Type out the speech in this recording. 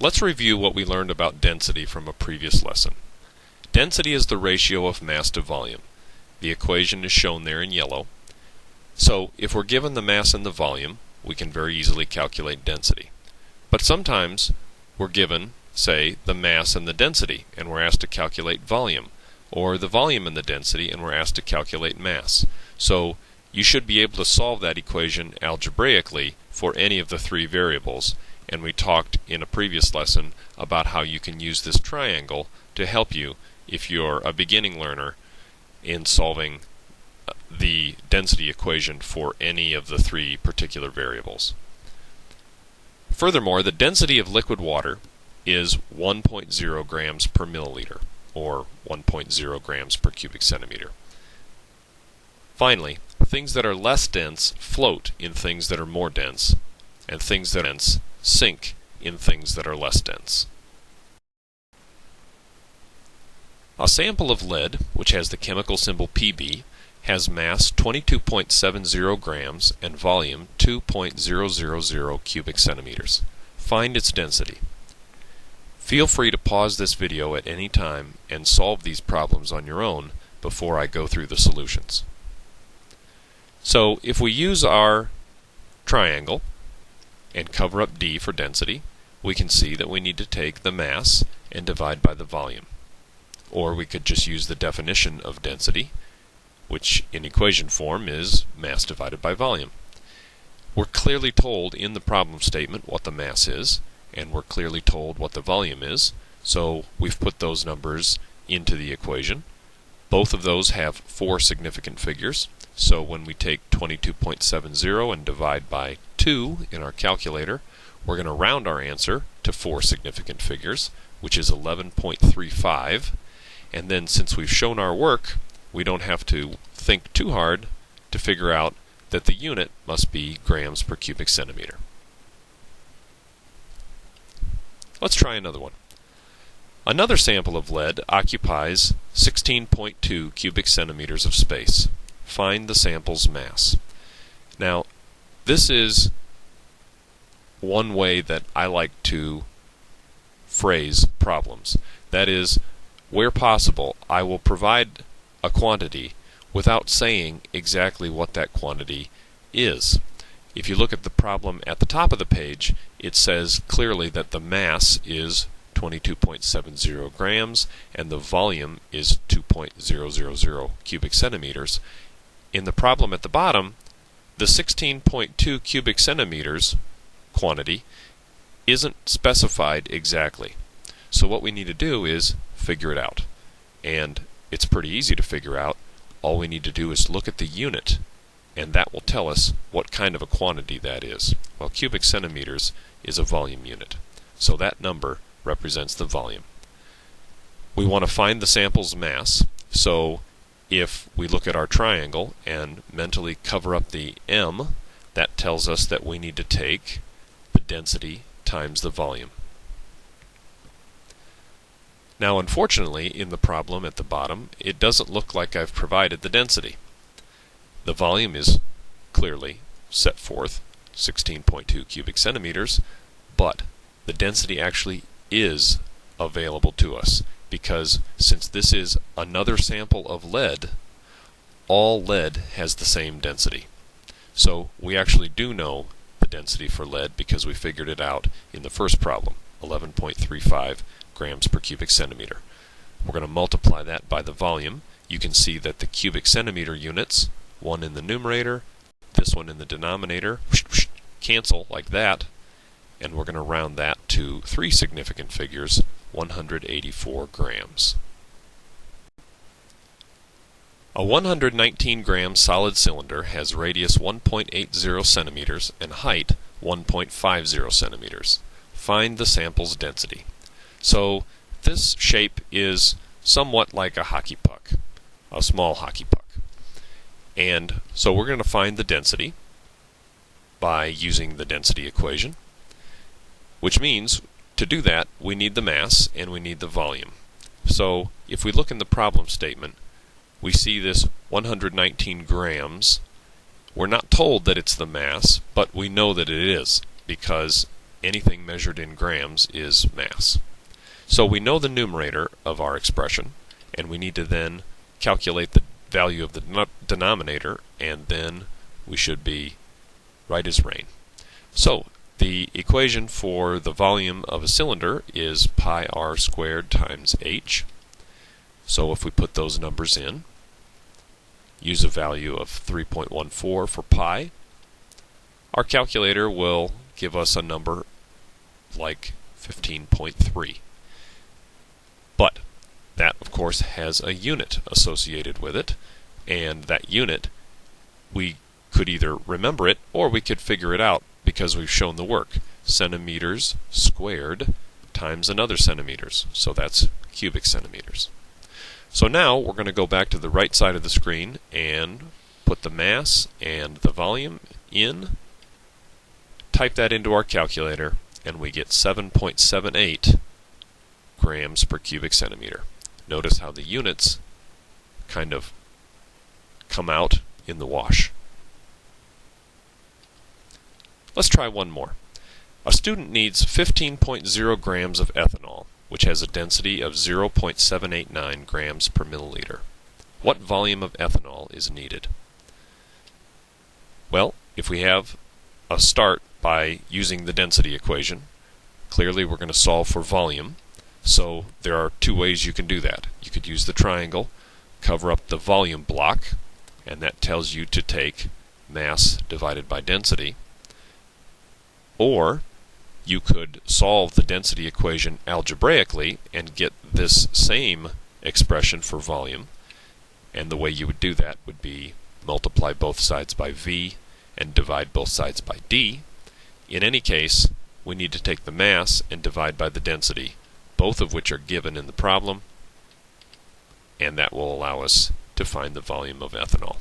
Let's review what we learned about density from a previous lesson. Density is the ratio of mass to volume. The equation is shown there in yellow. So if we're given the mass and the volume, we can very easily calculate density. But sometimes we're given, say, the mass and the density, and we're asked to calculate volume, or the volume and the density, and we're asked to calculate mass. So you should be able to solve that equation algebraically for any of the three variables. And we talked in a previous lesson about how you can use this triangle to help you if you're a beginning learner in solving the density equation for any of the three particular variables. Furthermore, the density of liquid water is 1.0 grams per milliliter, or 1.0 grams per cubic centimeter. Finally, things that are less dense float in things that are more dense, and things that are dense sink in things that are less dense. A sample of lead, which has the chemical symbol Pb, has mass 22.70 grams and volume 2.000 cubic centimeters. Find its density. Feel free to pause this video at any time and solve these problems on your own before I go through the solutions. So if we use our triangle and cover up D for density, we can see that we need to take the mass and divide by the volume. Or we could just use the definition of density, which in equation form is mass divided by volume. We're clearly told in the problem statement what the mass is, and we're clearly told what the volume is, so we've put those numbers into the equation. Both of those have four significant figures, so when we take 22.70 and divide by 2 in our calculator, we're going to round our answer to four significant figures, which is 11.35, and then since we've shown our work, we don't have to think too hard to figure out that the unit must be grams per cubic centimeter. Let's try another one. Another sample of lead occupies 16.2 cubic centimeters of space. Find the sample's mass. Now, this is one way that I like to phrase problems. That is, where possible, I will provide a quantity without saying exactly what that quantity is. If you look at the problem at the top of the page, it says clearly that the mass is 22.70 grams and the volume is 2.000 cubic centimeters. In the problem at the bottom, the 16.2 cubic centimeters quantity isn't specified exactly. So what we need to do is figure it out. And it's pretty easy to figure out. All we need to do is look at the unit, and that will tell us what kind of a quantity that is. Well, cubic centimeters is a volume unit, so that number represents the volume. We want to find the sample's mass, so if we look at our triangle and mentally cover up the m, that tells us that we need to take the density times the volume. Now, unfortunately, in the problem at the bottom, it doesn't look like I've provided the density. The volume is clearly set forth, 16.2 cubic centimeters, but the density actually is available to us because since this is another sample of lead, all lead has the same density. So we actually do know the density for lead because we figured it out in the first problem, 11.35 grams per cubic centimeter. We're going to multiply that by the volume. You can see that the cubic centimeter units, one in the numerator, this one in the denominator, cancel like that, and we're going to round that to three significant figures, 184 grams. A 119 gram solid cylinder has radius 1.80 centimeters and height 1.50 centimeters. Find the sample's density. So this shape is somewhat like a hockey puck, a small hockey puck. And so we're going to find the density by using the density equation, which means to do that we need the mass and we need the volume. So if we look in the problem statement, we see this 119 grams. We're not told that it's the mass, but we know that it is because anything measured in grams is mass. So we know the numerator of our expression, and we need to then calculate the value of the denominator, and then we should be right as rain. So the equation for the volume of a cylinder is pi r squared times h. So if we put those numbers in, use a value of 3.14 for pi, our calculator will give us a number like 15.3. But that, of course, has a unit associated with it, and that unit, we could either remember it or we could figure it out because we've shown the work. Centimeters squared times another centimeters, so that's cubic centimeters. So now we're going to go back to the right side of the screen and put the mass and the volume in, type that into our calculator, and we get 7.78 grams per cubic centimeter. Notice how the units kind of come out in the wash. Let's try one more. A student needs 15.0 grams of ethanol, which has a density of 0.789 grams per milliliter. What volume of ethanol is needed? Well, if we have a start by using the density equation, clearly we're going to solve for volume. So there are two ways you can do that. You could use the triangle, cover up the volume block, and that tells you to take mass divided by density. Or you could solve the density equation algebraically and get this same expression for volume. And the way you would do that would be multiply both sides by V and divide both sides by D. In any case, we need to take the mass and divide by the density, both of which are given in the problem, and that will allow us to find the volume of ethanol.